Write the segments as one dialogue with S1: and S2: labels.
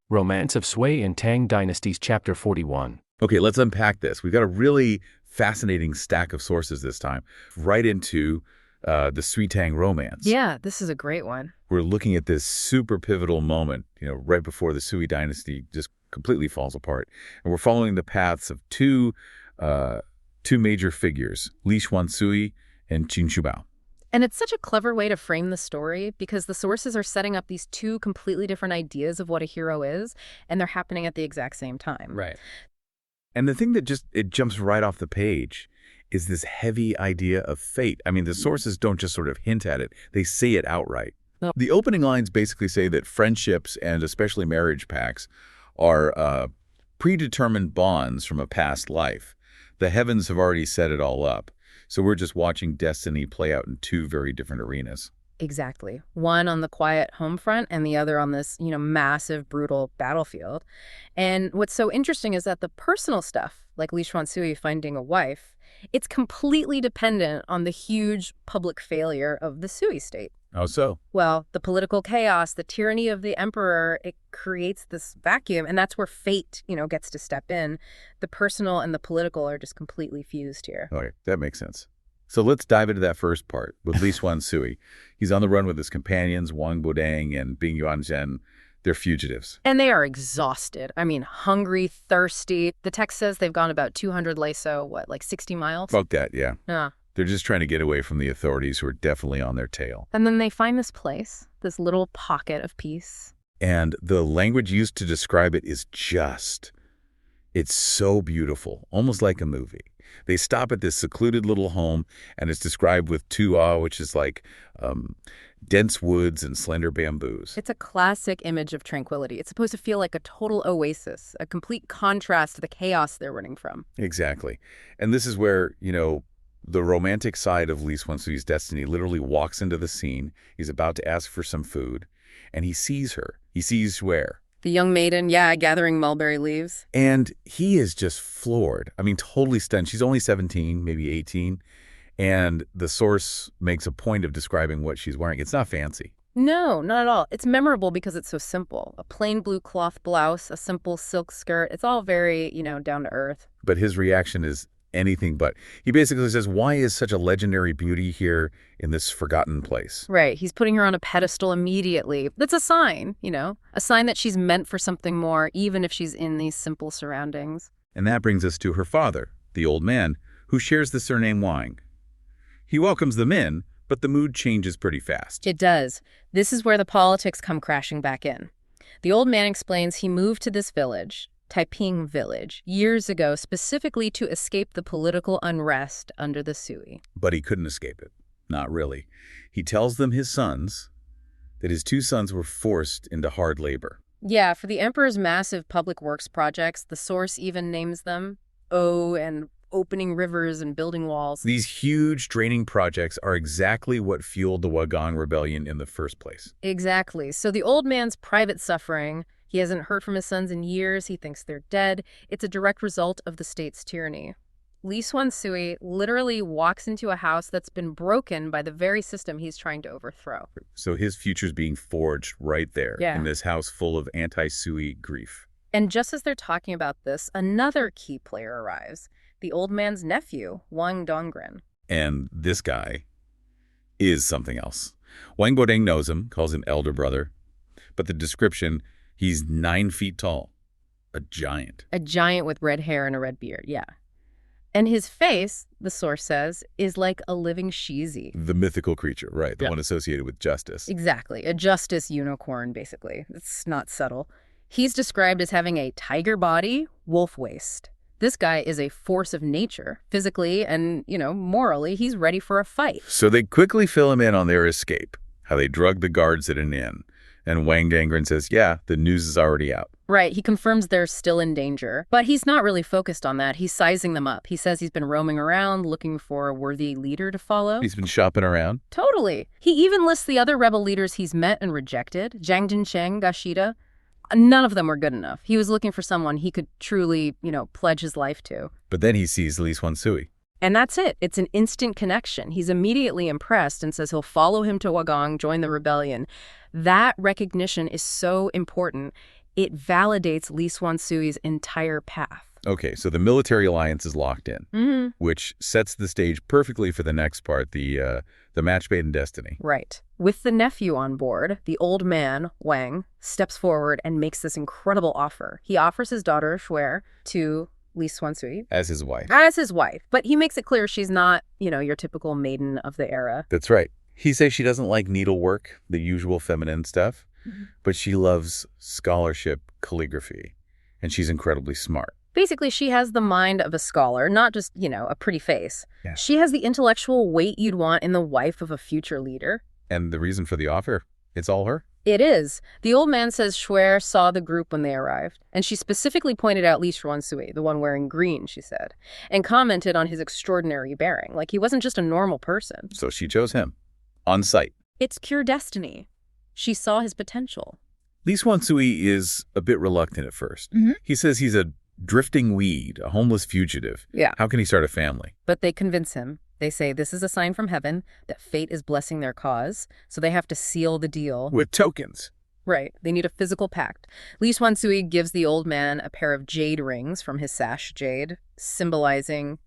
S1: Romance of Sui and Tang Dynasties, Chapter 41.
S2: Okay, let's unpack this. We've got a really fascinating stack of sources this time, right into the Sui Tang romance.
S3: Yeah, this is a great one.
S2: We're looking at this super pivotal moment, right before the Sui dynasty just completely falls apart. And we're following the paths of two major figures, Li Xuansui and Qin Shubao.
S3: And it's such a clever way to frame the story because the sources are setting up these two completely different ideas of what a hero is, and they're happening at the exact same time.
S2: Right. And the thing that it jumps right off the page is this heavy idea of fate. I mean, the sources don't just sort of hint at it. They say it outright.
S3: Oh.
S2: The opening lines basically say that friendships and especially marriage pacts are predetermined bonds from a past life. The heavens have already set it all up. So we're just watching destiny play out in two very different arenas.
S3: Exactly. One on the quiet home front and the other on this, massive, brutal battlefield. And what's so interesting is that the personal stuff, like Li Xuansui finding a wife, it's completely dependent on the huge public failure of the Sui state.
S2: How so?
S3: Well, the political chaos, the tyranny of the emperor, it creates this vacuum, and that's where fate, gets to step in. The personal and the political are just completely fused here.
S2: Okay, that makes sense. So let's dive into that first part with Li Xuansui. He's on the run with his companions, Wang Bodang and Bing Yuanzhen. They're fugitives.
S3: And they are exhausted. I mean, hungry, thirsty. The text says they've gone about 200 leso, 60 miles?
S2: About that, yeah.
S3: Yeah.
S2: They're just trying to get away from the authorities who are definitely on their tail.
S3: And then they find this place, this little pocket of peace.
S2: And the language used to describe it is it's so beautiful, almost like a movie. They stop at this secluded little home, and it's described with tu'a, which is like dense woods and slender bamboos.
S3: It's a classic image of tranquility. It's supposed to feel like a total oasis, a complete contrast to the chaos they're running from.
S2: Exactly. And this is where, the romantic side of Li Xuansui's destiny literally walks into the scene. He's about to ask for some food, and he sees her. He sees where?
S3: The young maiden, gathering mulberry leaves.
S2: And he is just floored. I mean, totally stunned. She's only 17, maybe 18. And the source makes a point of describing what she's wearing. It's not fancy.
S3: No, not at all. It's memorable because it's so simple. A plain blue cloth blouse, a simple silk skirt. It's all very, down to earth.
S2: But his reaction is anything but. He basically says, why is such a legendary beauty here in this forgotten place?
S3: Right. He's putting her on a pedestal immediately. That's a sign, a sign that she's meant for something more, even if she's in these simple surroundings.
S2: And that brings us to her father, the old man, who shares the surname Wang. He welcomes them in, but the mood changes pretty fast.
S3: It does. This is where the politics come crashing back in. The old man explains he moved to this village, Taiping Village, years ago specifically to escape the political unrest under the Sui.
S2: But he couldn't escape it. Not really. He tells them his sons, that his two sons were forced into hard labor.
S3: Yeah, for the emperor's massive public works projects, the source even names them and opening rivers and building walls.
S2: These huge draining projects are exactly what fueled the Wagang rebellion in the first place.
S3: Exactly. So the old man's private suffering, he hasn't heard from his sons in years, he thinks they're dead. It's a direct result of the state's tyranny. Li Xuansui literally walks into a house that's been broken by the very system he's trying to overthrow.
S2: So his future's being forged right there in this house full of anti-Sui grief.
S3: And just as they're talking about this, another key player arrives. The old man's nephew, Wang Dongren.
S2: And this guy is something else. Wang Bodang knows him, calls him elder brother. But the description, he's 9 feet tall. A giant.
S3: A giant with red hair and a red beard, yeah. And his face, the source says, is like a living shizi.
S2: The mythical creature, right. The one associated with justice.
S3: Exactly. A justice unicorn, basically. It's not subtle. He's described as having a tiger body, wolf waist. This guy is a force of nature, physically and, morally, he's ready for a fight.
S2: So they quickly fill him in on their escape, how they drug the guards at an inn. And Wang Dongren says, yeah, the news is already out.
S3: Right, he confirms they're still in danger. But he's not really focused on that. He's sizing them up. He says he's been roaming around looking for a worthy leader to follow.
S2: He's been shopping around?
S3: Totally. He even lists the other rebel leaders he's met and rejected. Zhang Jinsheng, Gashida. None of them were good enough. He was looking for someone he could truly, pledge his life to.
S2: But then he sees Li Xuansui.
S3: And that's it. It's an instant connection. He's immediately impressed and says he'll follow him to Wagang, join the rebellion. That recognition is so important. It validates Li Xuansui's entire path.
S2: Okay, so the military alliance is locked in,
S3: Mm-hmm.
S2: which sets the stage perfectly for the next part, the match made in destiny.
S3: Right. With the nephew on board, the old man, Wang, steps forward and makes this incredible offer. He offers his daughter, Shuer, to Li Xuansui
S2: As his wife.
S3: as his wife, but he makes it clear she's not, your typical maiden of the era.
S2: That's right. He says she doesn't like needlework, the usual feminine stuff, but she loves scholarship, calligraphy, and she's incredibly smart.
S3: Basically, she has the mind of a scholar, not just, a pretty face.
S2: Yeah.
S3: She has the intellectual weight you'd want in the wife of a future leader.
S2: And the reason for the offer, it's all her.
S3: It is. The old man says Shuer saw the group when they arrived, and she specifically pointed out Li Xuansui, the one wearing green, she said, and commented on his extraordinary bearing, like he wasn't just a normal person.
S2: So she chose him, on sight.
S3: It's pure destiny. She saw his potential.
S2: Li Xuansui is a bit reluctant at first. He says he's a drifting weed, a homeless fugitive.
S3: Yeah.
S2: How can he start a family?
S3: But they convince him. They say this is a sign from heaven that fate is blessing their cause, so they have to seal the deal.
S2: With tokens.
S3: Right. They need a physical pact. Li Xuansui gives the old man a pair of jade rings from his sash jade, symbolizing,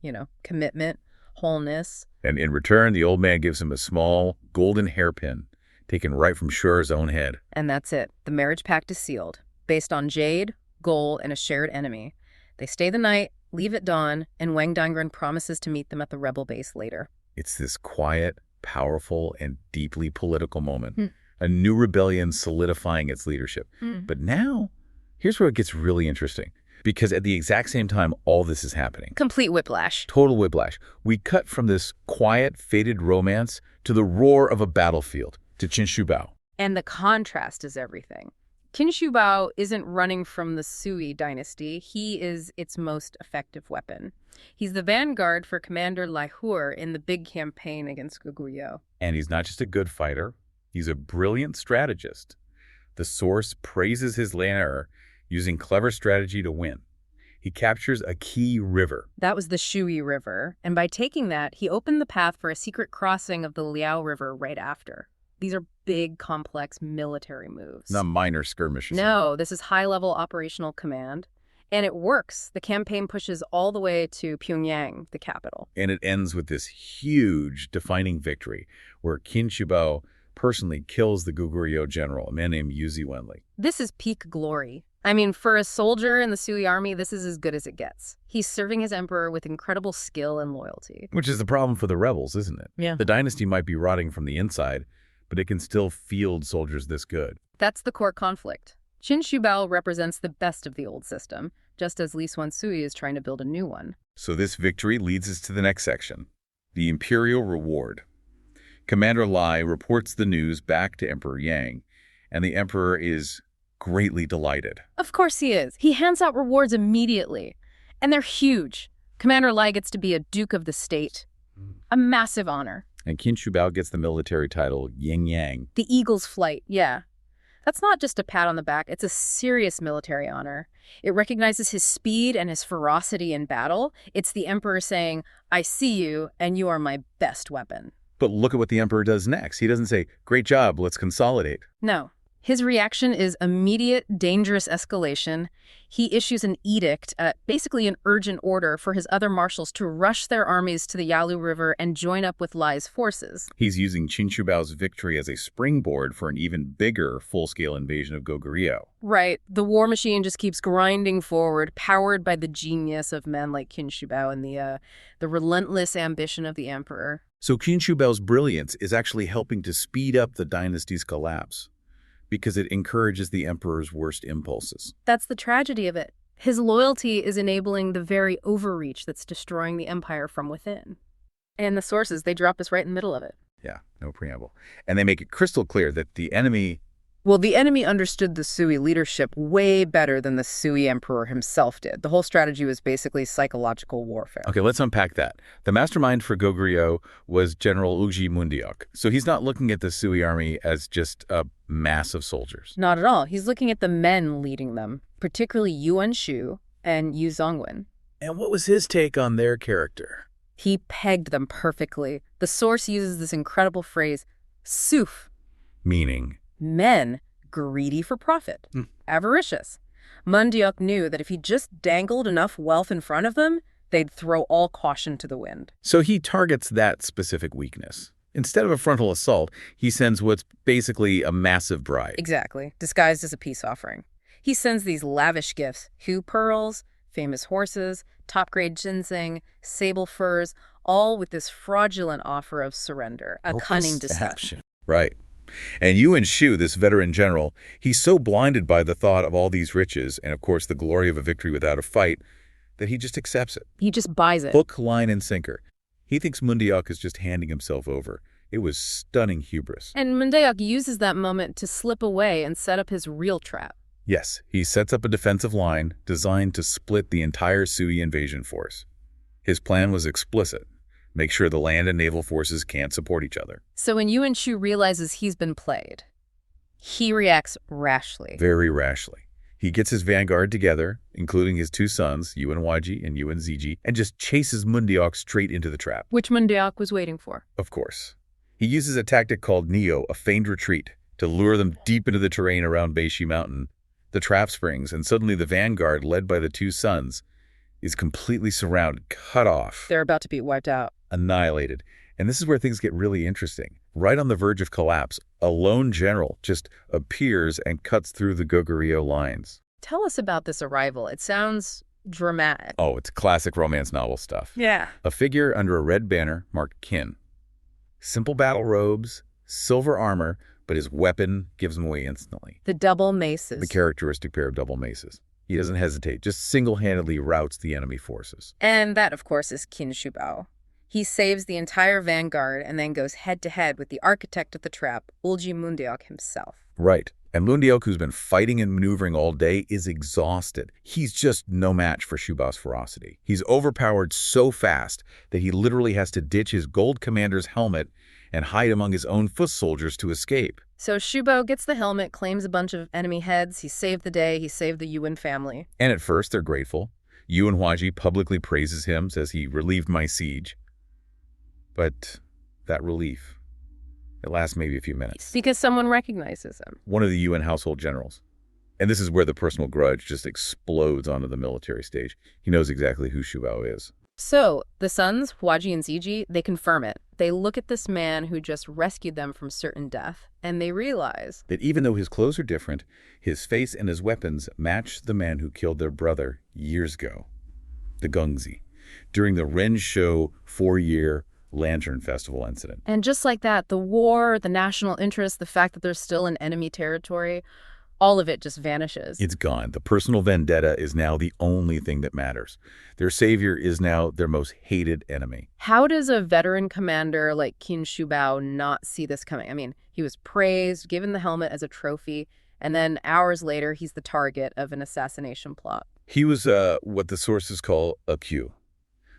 S3: commitment, wholeness.
S2: And in return, the old man gives him a small golden hairpin taken right from Shuer's own head.
S3: And that's it. The marriage pact is sealed, based on jade, gold, and a shared enemy. They stay the night, leave at dawn, and Wang Dangren promises to meet them at the rebel base later.
S2: It's this quiet, powerful, and deeply political moment. A new rebellion solidifying its leadership. But now, here's where it gets really interesting. Because at the exact same time all this is happening,
S3: Complete whiplash.
S2: total whiplash, we cut from this quiet, faded romance to the roar of a battlefield, to Shubao.
S3: And the contrast is everything. Qin Shubao isn't running from the Sui dynasty. He is its most effective weapon. He's the vanguard for Commander Lai Hur in the big campaign against Goguryeo.
S2: And he's not just a good fighter, he's a brilliant strategist. The source praises his lair using clever strategy to win. He captures a key river.
S3: That was the Shui River, and by taking that, he opened the path for a secret crossing of the Liao River right after. These are big, complex military moves.
S2: Not minor skirmishes.
S3: No, this is high-level operational command. And it works. The campaign pushes all the way to Pyongyang, the capital.
S2: And it ends with this huge defining victory where Qin Shubao personally kills the Goguryeo general, a man named Yu Wenli.
S3: This is peak glory. I mean, for a soldier in the Sui army, this is as good as it gets. He's serving his emperor with incredible skill and loyalty.
S2: Which is the problem for the rebels, isn't it?
S3: Yeah.
S2: The dynasty might be rotting from the inside, but it can still field soldiers this good.
S3: That's the core conflict. Qin Shubao represents the best of the old system, just as Li Xuansui is trying to build a new one.
S2: So this victory leads us to the next section, the imperial reward. Commander Lai reports the news back to Emperor Yang, and the emperor is greatly delighted.
S3: Of course he is. He hands out rewards immediately, and they're huge. Commander Lai gets to be a Duke of the State, a massive honor.
S2: And Qin Shubao gets the military title Yin Yang.
S3: The Eagle's Flight, yeah. That's not just a pat on the back, it's a serious military honor. It recognizes his speed and his ferocity in battle. It's the emperor saying, I see you, and you are my best weapon.
S2: But look at what the emperor does next. He doesn't say, great job, let's consolidate.
S3: No. His reaction is immediate, dangerous escalation. He issues an edict, basically an urgent order for his other marshals to rush their armies to the Yalu River and join up with Lai's forces.
S2: He's using Qin Shubao's victory as a springboard for an even bigger full-scale invasion of Goguryeo.
S3: Right. The war machine just keeps grinding forward, powered by the genius of men like Qin Shubao and the relentless ambition of the emperor.
S2: So Qin Shubao's brilliance is actually helping to speed up the dynasty's collapse, because it encourages the emperor's worst impulses.
S3: That's the tragedy of it. His loyalty is enabling the very overreach that's destroying the empire from within. And the sources, they drop us right in the middle of it.
S2: Yeah, no preamble. And they make it crystal clear that the enemy...
S3: Well, the enemy understood the Sui leadership way better than the Sui emperor himself did. The whole strategy was basically psychological warfare.
S2: Okay, let's unpack that. The mastermind for Goguryeo was General Uji Mundiok. So he's not looking at the Sui army as just a mass of soldiers.
S3: Not at all. He's looking at the men leading them, particularly Yuan Shu and Yu Zongwen.
S2: And what was his take on their character?
S3: He pegged them perfectly. The source uses this incredible phrase, suf,
S2: Meaning?
S3: men greedy for profit, avaricious. Mundyuk knew that if he just dangled enough wealth in front of them, they'd throw all caution to the wind.
S2: So he targets that specific weakness. Instead of a frontal assault, he sends what's basically a massive bribe.
S3: Exactly, disguised as a peace offering. He sends these lavish gifts, hue pearls, famous horses, top-grade ginseng, sable furs, all with this fraudulent offer of surrender, a cunning deception.
S2: Right. And Yuan Shu, this veteran general, he's so blinded by the thought of all these riches and, of course, the glory of a victory without a fight, that he just accepts it.
S3: He just buys it.
S2: Hook, line, and sinker. He thinks Mundyuk is just handing himself over. It was stunning hubris.
S3: And Mundyuk uses that moment to slip away and set up his real trap.
S2: Yes, he sets up a defensive line designed to split the entire Sui invasion force. His plan was explicit. Make sure the land and naval forces can't support each other.
S3: So when Yuan Shu realizes he's been played, he reacts rashly.
S2: Very rashly. He gets his vanguard together, including his two sons, Yuan Huaji and Yuan Ziji, and just chases Mundyuk straight into the trap.
S3: Which Mundyuk was waiting for.
S2: Of course. He uses a tactic called Neo, a feigned retreat, to lure them deep into the terrain around Beishi Mountain. The trap springs, and suddenly the vanguard, led by the two sons, is completely surrounded, cut off.
S3: They're about to be wiped out.
S2: Annihilated. And this is where things get really interesting. Right on the verge of collapse, a lone general just appears and cuts through the Goguryeo lines.
S3: Tell us about this arrival. It sounds dramatic.
S2: Oh, it's classic romance novel stuff.
S3: Yeah.
S2: A figure under a red banner marked Qin. Simple battle robes, silver armor, but his weapon gives him away instantly.
S3: The double maces.
S2: The characteristic pair of double maces. He doesn't hesitate, just single-handedly routs the enemy forces.
S3: And that, of course, is Qin Shubao. He saves the entire vanguard and then goes head-to-head with the architect of the trap, Ulji Mundyuk himself.
S2: Right. And Mundyuk, who's been fighting and maneuvering all day, is exhausted. He's just no match for Shubao's ferocity. He's overpowered so fast that he literally has to ditch his gold commander's helmet and hide among his own foot soldiers to escape.
S3: So Shubao gets the helmet, claims a bunch of enemy heads. He saved the day. He saved the Yuan family.
S2: And at first, they're grateful. Yuan Huaji publicly praises him, says he relieved my siege. But that relief, it lasts maybe a few minutes.
S3: Because someone recognizes him.
S2: One of the UN household generals. And this is where the personal grudge just explodes onto the military stage. He knows exactly who Shubao is.
S3: So the sons, Huaji and Ziji, they confirm it. They look at this man who just rescued them from certain death, and they realize
S2: that even though his clothes are different, his face and his weapons match the man who killed their brother years ago, the Gungzi, during the Rensho 4-year Lantern Festival incident.
S3: And just like that, the war, the national interest, the fact that they're still in enemy territory, all of it just vanishes.
S2: It's gone. The personal vendetta is now the only thing that matters. Their savior is now their most hated enemy.
S3: How does a veteran commander like Qin Shubao not see this coming? I mean, he was praised, given the helmet as a trophy, and then hours later, he's the target of an assassination plot.
S2: He was what the sources call a Q,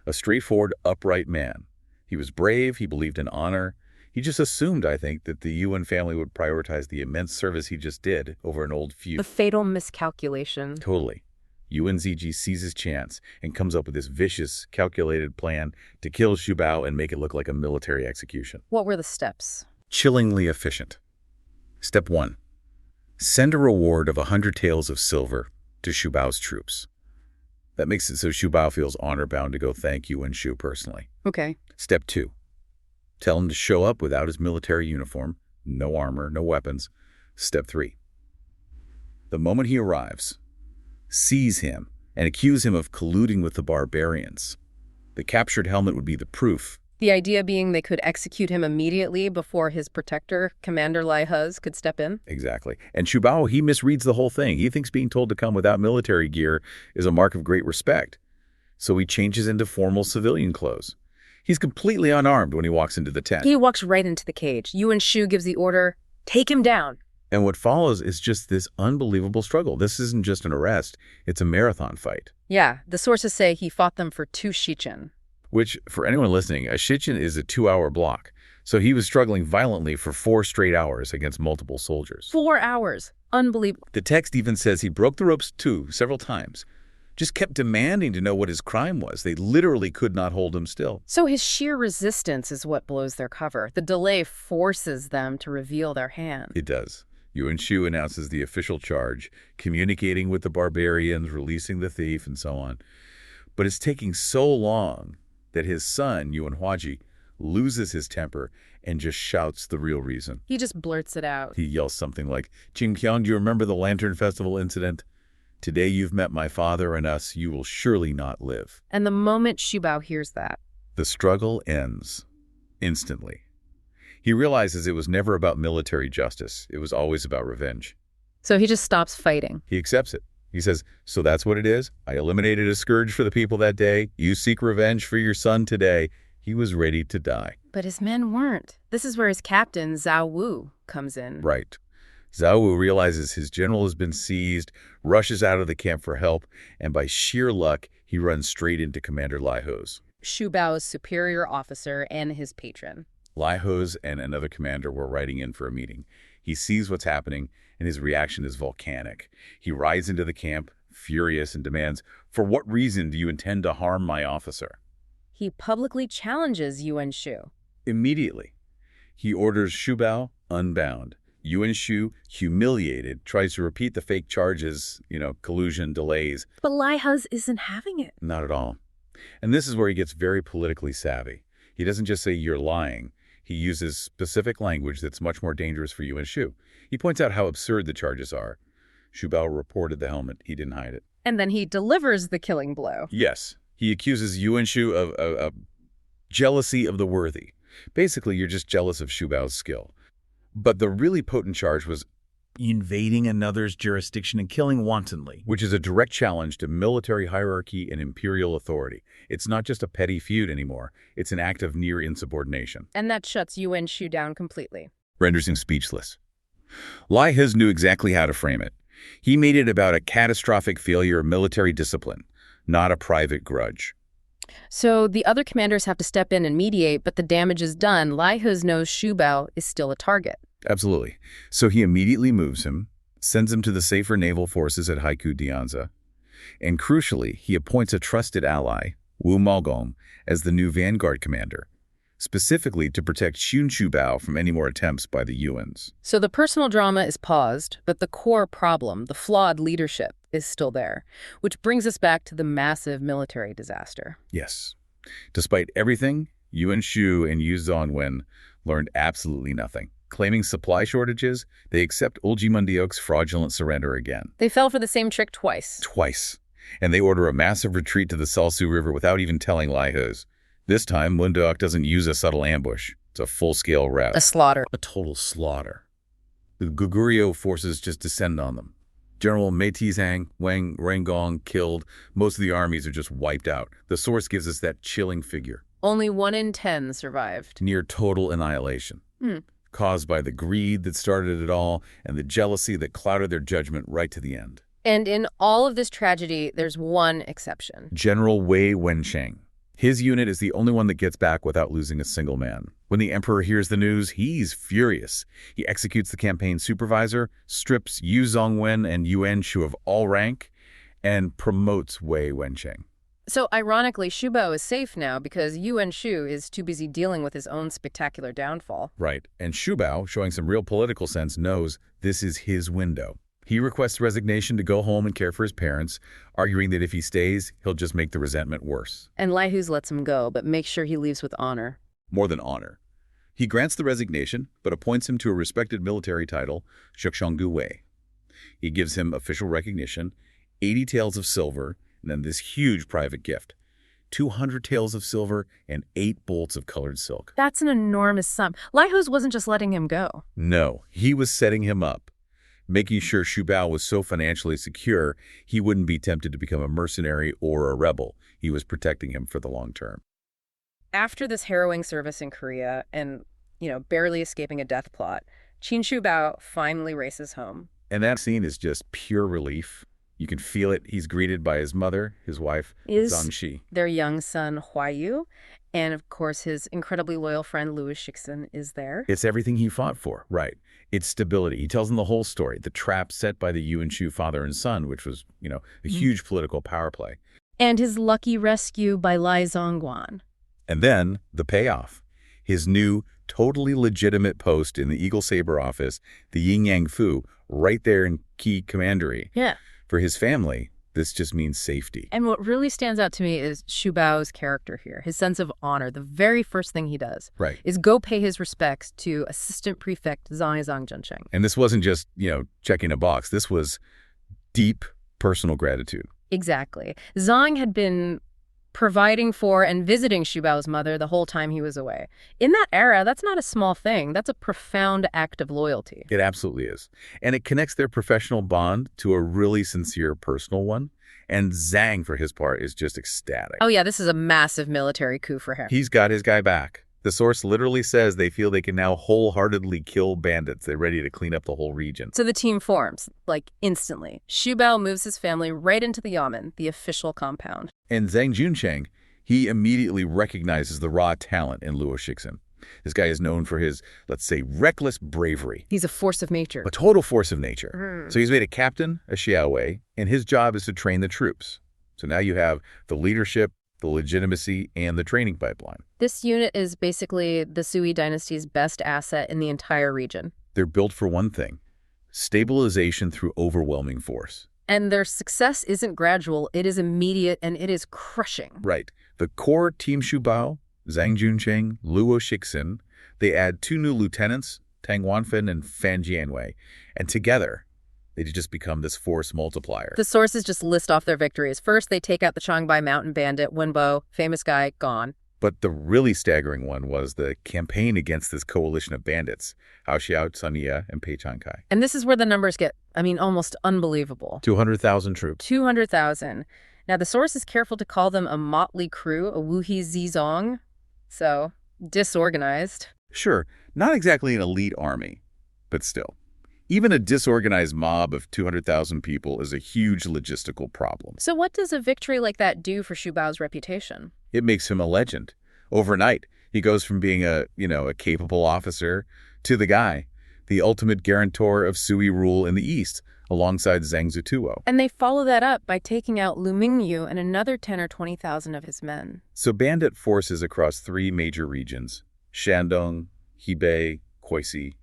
S2: a straightforward, upright man. He was brave. He believed in honor. He just assumed, I think, that the Yuan family would prioritize the immense service he just did over an old feud.
S3: A fatal miscalculation.
S2: Totally. Yuan Ziji sees his chance and comes up with this vicious, calculated plan to kill Shubao and make it look like a military execution.
S3: What were the steps?
S2: Chillingly efficient. Step 1. Send a reward of 100 taels of silver to Shubao's troops. That makes it so Shubao feels honor-bound to go thank Yuan Shu personally.
S3: Okay.
S2: Step 2. Tell him to show up without his military uniform, no armor, no weapons. Step 3. The moment he arrives, seize him and accuse him of colluding with the barbarians. The captured helmet would be the proof.
S3: The idea being they could execute him immediately before his protector, Commander Lai Huz, could step in?
S2: Exactly. And Shubao, he misreads the whole thing. He thinks being told to come without military gear is a mark of great respect. So he changes into formal civilian clothes. He's completely unarmed when he walks into the tent.
S3: He walks right into the cage. Yuan Shu gives the order, take him down.
S2: And what follows is just this unbelievable struggle. This isn't just an arrest. It's a marathon fight.
S3: Yeah, the sources say he fought them for 2 shichen.
S2: Which, for anyone listening, a shichen is a 2-hour block. So he was struggling violently for 4 straight hours against multiple soldiers.
S3: 4 hours. Unbelievable.
S2: The text even says he broke the ropes too, several times. Just kept demanding to know what his crime was. They literally could not hold him still.
S3: So his sheer resistance is what blows their cover. The delay forces them to reveal their hand.
S2: It does. Yuan Shu announces the official charge, communicating with the barbarians, releasing the thief, and so on. But it's taking so long that his son, Yuan Huaji, loses his temper and just shouts the real reason.
S3: He just blurts it out.
S2: He yells something like, "Qingqiang, do you remember the Lantern Festival incident? Today you've met my father and us, you will surely not live."
S3: And the moment Shubao hears that,
S2: The struggle ends instantly. He realizes it was never about military justice. It was always about revenge.
S3: so he just stops fighting.
S2: He accepts it. He says, "So that's what it is? I eliminated a scourge for the people that day. You seek revenge for your son today." He was ready to die.
S3: But his men weren't. This is where his captain, Zhao Wu, comes in.
S2: Right. Zhao Wu realizes his general has been seized, rushes out of the camp for help, and by sheer luck, he runs straight into Commander Lai Ho's.
S3: Shubao's superior officer and his patron.
S2: Lai Ho's and another commander were riding in for a meeting. He sees what's happening, and his reaction is volcanic. He rides into the camp, furious, and demands, "For what reason do you intend to harm my officer?"
S3: He publicly challenges Yuan Shu.
S2: Immediately, he orders Shubao unbound. Yuan Shu, humiliated, tries to repeat the fake charges, collusion, delays.
S3: But Lai Huz isn't having it.
S2: Not at all. And this is where he gets very politically savvy. He doesn't just say, "You're lying." He uses specific language that's much more dangerous for Yuan Shu. He points out how absurd the charges are. Shubao reported the helmet. He didn't hide it.
S3: And then he delivers the killing blow.
S2: Yes. He accuses Yuan Shu of jealousy of the worthy. Basically, you're just jealous of Shubao's skill. But the really potent charge was invading another's jurisdiction and killing wantonly, which is a direct challenge to military hierarchy and imperial authority. It's not just a petty feud anymore. It's an act of near insubordination.
S3: And that shuts Yuan Shu down completely.
S2: Renders him speechless. Lai Huz knew exactly how to frame it. He made it about a catastrophic failure of military discipline, not a private grudge.
S3: So the other commanders have to step in and mediate, but the damage is done. Lai Huz knows Shubao is still a target.
S2: Absolutely. So he immediately moves him, sends him to the safer naval forces at Haiku Dianza, and crucially, he appoints a trusted ally, Wu Maogong, as the new vanguard commander, specifically to protect Xun Shubao from any more attempts by the Yuans.
S3: So the personal drama is paused, but the core problem, the flawed leadership, is still there, which brings us back to the massive military disaster.
S2: Yes. Despite everything, Yuan Shu and Yu Zongwen learned absolutely nothing. Claiming supply shortages, they accept Ulji Mundiok's fraudulent surrender again.
S3: They fell for the same trick twice.
S2: Twice. And they order a massive retreat to the Salsu River without even telling Lai Huz. This time, Mundiok doesn't use a subtle ambush. It's a full-scale rout.
S3: A slaughter.
S2: A total slaughter. The Goguryeo forces just descend on them. General Mei Tizang, Wang Rengong killed. Most of the armies are just wiped out. The source gives us that chilling figure.
S3: Only 1 in 10 survived.
S2: Near total annihilation. Caused by the greed that started it all and the jealousy that clouded their judgment right to the end.
S3: And in all of this tragedy, there's one exception.
S2: General Wei Wensheng. His unit is the only one that gets back without losing a single man. When the emperor hears the news, he's furious. He executes the campaign supervisor, strips Yu Zongwen and Yuan Shu of all rank, and promotes Wei Wensheng.
S3: So ironically, Shubao is safe now because Yuan Shu is too busy dealing with his own spectacular downfall.
S2: Right. And Shubao, showing some real political sense, knows this is his window. He requests resignation to go home and care for his parents, arguing that if he stays, he'll just make the resentment worse.
S3: And Lai Huz lets him go, but makes sure he leaves with honor.
S2: More than honor. He grants the resignation, but appoints him to a respected military title, Shukshongu Wei. He gives him official recognition, 80 taels of silver, and then this huge private gift, 200 taels of silver and 8 bolts of colored silk.
S3: That's an enormous sum. Lai Huz wasn't just letting him go.
S2: No, he was setting him up, making sure Shubao was so financially secure he wouldn't be tempted to become a mercenary or a rebel. He was protecting him for the long term.
S3: After this harrowing service in Korea and, barely escaping a death plot, Qin Shubao finally races home.
S2: And that scene is just pure relief. You can feel it. He's greeted by his mother, his wife, Zhang Shi.
S3: Their young son, Huayu, and of course his incredibly loyal friend Louis Shixin is there.
S2: It's everything he fought for, right. It's stability. He tells them the whole story, the trap set by the Yuan Shu father and son, which was, a huge political power play.
S3: And his lucky rescue by Lai Zongguan.
S2: And then the payoff, his new totally legitimate post in the Eagle Saber office, the Yin Yang Fu, right there in key commandery.
S3: Yeah.
S2: For his family, this just means safety.
S3: And what really stands out to me is Shubao's character here, his sense of honor. The very first thing he does
S2: Right.
S3: is go pay his respects to Assistant Prefect Zhang Zhangzhensheng.
S2: And this wasn't just, checking a box. This was deep personal gratitude.
S3: Exactly. Zhang had been providing for and visiting Shubao's mother the whole time he was away. In that era, that's not a small thing. That's a profound act of loyalty.
S2: It absolutely is. And it connects their professional bond to a really sincere personal one. And Zhang, for his part, is just ecstatic.
S3: Oh yeah, this is a massive military coup for him.
S2: He's got his guy back. The source literally says they feel they can now wholeheartedly kill bandits. They're ready to clean up the whole region.
S3: So the team forms, instantly. Shubao moves his family right into the yamen, the official compound.
S2: And Zhang Juncheng, he immediately recognizes the raw talent in Luo Shixin. This guy is known for his, let's say, reckless bravery.
S3: He's a force of nature.
S2: A total force of nature. So he's made a captain, a Xiaowei, and his job is to train the troops. So now you have the leadership, the legitimacy, and the training pipeline.
S3: This unit is basically the Sui dynasty's best asset in the entire region.
S2: They're built for one thing: stabilization through overwhelming force.
S3: And their success isn't gradual, it is immediate, and it is crushing.
S2: Right. The core Team Shubao, Zhang Juncheng, Luo Shixin, they add 2 new lieutenants, Tang Wanfen and Fan Jianwei, and together they just become this force multiplier.
S3: The sources just list off their victories. First, they take out the Changbai mountain bandit, Wenbo, famous guy, gone.
S2: But the really staggering one was the campaign against this coalition of bandits, Hao Xiao, Cania, and Pei Changkai.
S3: And this is where the numbers get, almost unbelievable.
S2: 200,000 troops.
S3: 200,000. Now, the source is careful to call them a motley crew, a wuhi zizong, so disorganized.
S2: Sure, not exactly an elite army, but still. Even a disorganized mob of 200,000 people is a huge logistical problem.
S3: So what does a victory like that do for Shubao's reputation?
S2: It makes him a legend. Overnight, he goes from being a capable officer to the guy, the ultimate guarantor of Sui rule in the East, alongside Zhang Zutuo.
S3: And they follow that up by taking out Lu Mingyu and another 10 or 20,000 of his men.
S2: So bandit forces across 3 major regions, Shandong, Hebei, Koisi,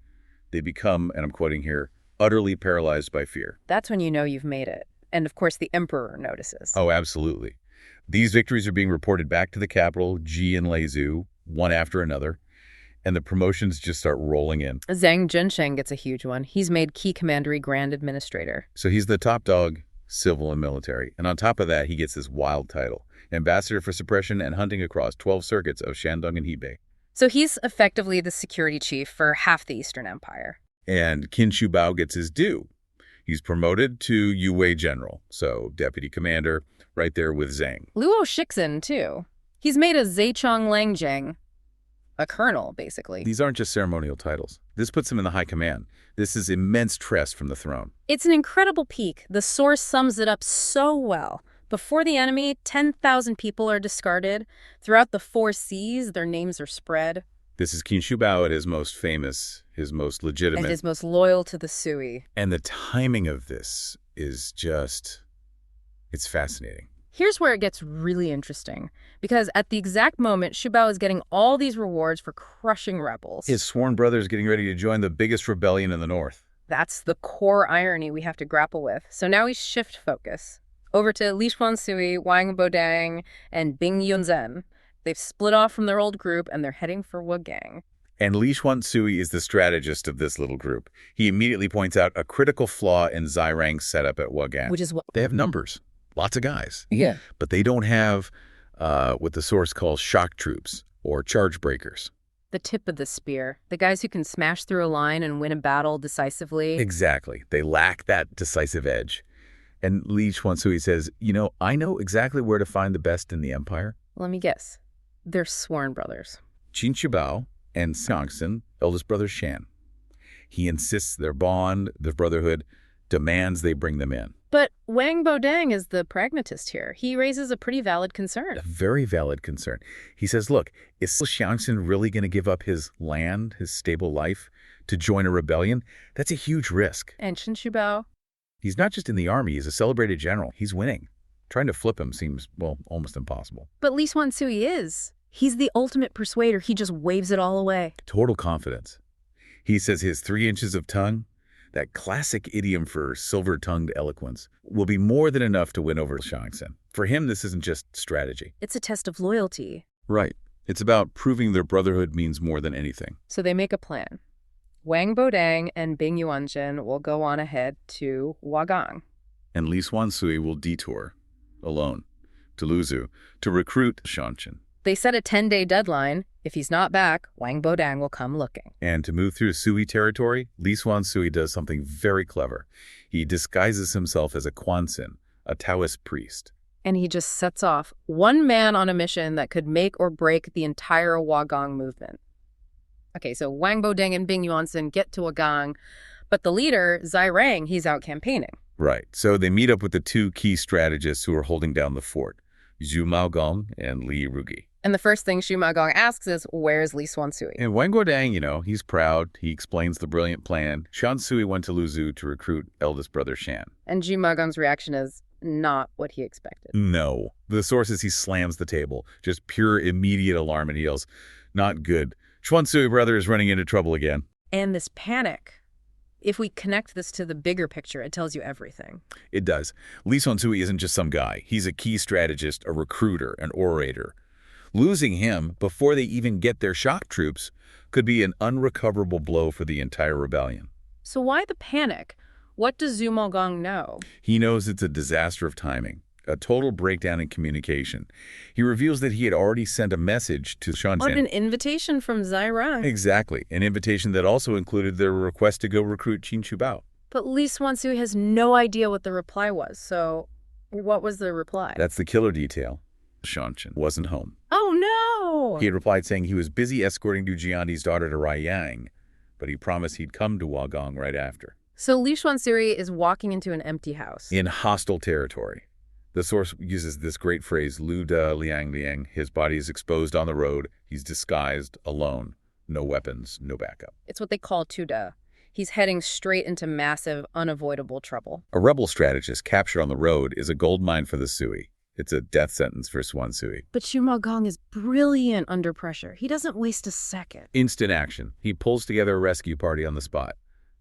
S2: they become, and I'm quoting here, utterly paralyzed by fear.
S3: That's when you know you've made it. And of course, the emperor notices.
S2: Oh, absolutely. These victories are being reported back to the capital, Ji and Leizhou, one after another, and the promotions just start rolling in.
S3: Zhang Junsheng gets a huge one. He's made key commandery grand administrator.
S2: So he's the top dog, civil and military. And on top of that, he gets this wild title, ambassador for suppression and hunting across 12 circuits of Shandong and Hebei.
S3: So he's effectively the security chief for half the Eastern Empire.
S2: And Qin Shubao gets his due. He's promoted to Yue General, so deputy commander, right there with Zhang.
S3: Luo Shixin, too. He's made a Zaichang Langjang, a colonel, basically.
S2: These aren't just ceremonial titles. This puts him in the high command. This is immense trust from the throne.
S3: It's an incredible peak. The source sums it up so well. Before the enemy, 10,000 people are discarded. Throughout the 4 seas, their names are spread.
S2: This is Qin Shubao at his most famous, his most legitimate.
S3: And his most loyal to the Sui.
S2: And the timing of this is just, it's fascinating.
S3: Here's where it gets really interesting. Because at the exact moment, Shubao is getting all these rewards for crushing rebels.
S2: His sworn brother is getting ready to join the biggest rebellion in the north.
S3: That's the core irony we have to grapple with. So now we shift focus over to Li Xuansui, Wang Bodang, and Bing Yunzhen. They've split off from their old group, and they're heading for Wugang.
S2: And Li Xuansui is the strategist of this little group. He immediately points out a critical flaw in Zairang's setup at Wugan.
S3: Which is what?
S2: They have numbers, lots of guys.
S3: Yeah.
S2: But they don't have what the source calls shock troops or charge breakers.
S3: The tip of the spear. The guys who can smash through a line and win a battle decisively.
S2: Exactly. They lack that decisive edge. And Li Xuansui says, I know exactly where to find the best in the empire.
S3: Let me guess. They're sworn brothers.
S2: Qin Shubao and Xiangxin, eldest brother Shan. He insists their bond, their brotherhood, demands they bring them in.
S3: But Wang Bodang is the pragmatist here. He raises a pretty valid concern.
S2: A very valid concern. He says, look, is Xiangxin really going to give up his land, his stable life, to join a rebellion? That's a huge risk.
S3: And Qin Shubao?
S2: He's not just in the army. He's a celebrated general. He's winning. Trying to flip him seems, almost impossible.
S3: But Li Xuansui is. He's the ultimate persuader. He just waves it all away.
S2: Total confidence. He says his 3 inches of tongue, that classic idiom for silver-tongued eloquence, will be more than enough to win over Shangxin. For him, this isn't just strategy.
S3: It's a test of loyalty.
S2: Right. It's about proving their brotherhood means more than anything.
S3: So they make a plan. Wang Bodang and Bing Yuanjun will go on ahead to Wagang.
S2: And Li Xuansui will detour, alone, to Luzhu to recruit Shangxin.
S3: They set a 10-day deadline. If he's not back, Wang Bodang will come looking.
S2: And to move through Sui territory, Li Xuansui does something very clever. He disguises himself as a Quanxin, a Taoist priest.
S3: And he just sets off, one man on a mission that could make or break the entire Wagang movement. Okay, so Wang Bodeng and Bing Yuanjun get to Wagang, but the leader, Zai Rang, he's out campaigning.
S2: Right. So they meet up with the 2 key strategists who are holding down the fort, Zhu Maogong and Li Rugi.
S3: And the first thing Xu Maogong asks is, where's Li Xuansui?
S2: And Wang Guodang, he's proud. He explains the brilliant plan. Shansui went to Luzhu to recruit eldest brother Shan.
S3: And Xu Maogong's reaction is not what he expected.
S2: No. The source is he slams the table. Just pure immediate alarm and he yells, not good. Xuansui brother is running into trouble again.
S3: And this panic, if we connect this to the bigger picture, it tells you everything.
S2: It does. Li Xuansui isn't just some guy. He's a key strategist, a recruiter, an orator. Losing him before they even get their shock troops could be an unrecoverable blow for the entire rebellion.
S3: So why the panic? What does Zhu Maogong know?
S2: He knows it's a disaster of timing, a total breakdown in communication. He reveals that he had already sent a message to Shenzhen.
S3: What, an invitation from Zai Rang?
S2: Exactly, an invitation that also included their request to go recruit Qin Shubao.
S3: But Li Xuansui has no idea what the reply was, so what was the reply?
S2: That's the killer detail. Shangxin wasn't home.
S3: Oh, no!
S2: He had replied saying he was busy escorting Du Jiandi's daughter to Raiyang, but he promised he'd come to Wagang right after.
S3: So Li Xuansui is walking into an empty house.
S2: In hostile territory. The source uses this great phrase, Lu Da Liang Liang. His body is exposed on the road. He's disguised, alone. No weapons, no backup.
S3: It's what they call Tuda. He's heading straight into massive, unavoidable trouble.
S2: A rebel strategist captured on the road is a gold mine for the Sui. It's a death sentence for Xuansui.
S3: But Xu Maogong is brilliant under pressure. He doesn't waste a second.
S2: Instant action. He pulls together a rescue party on the spot.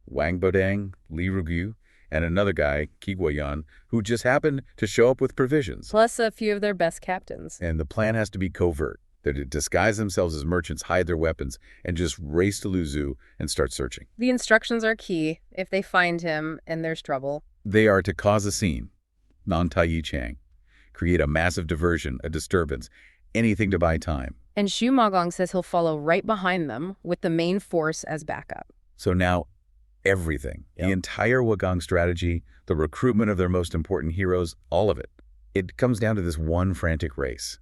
S2: Wang Bodang, Li Rugu, and another guy, Qi Guoyan, who just happened to show up with provisions.
S3: Plus a few of their best captains.
S2: And the plan has to be covert. They're to disguise themselves as merchants, hide their weapons, and just race to Luzhu and start searching.
S3: The instructions are key. If they find him and there's trouble,
S2: they are to cause a scene, non-Tai Chang, create a massive diversion, a disturbance, anything to buy time.
S3: And Xu Maogong says he'll follow right behind them with the main force as backup.
S2: So now, everything, the entire Wagang strategy, the recruitment of their most important heroes, all of it, it comes down to this one frantic race.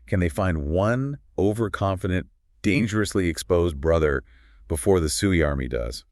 S2: Can they find one overconfident, dangerously exposed brother before the Sui army does?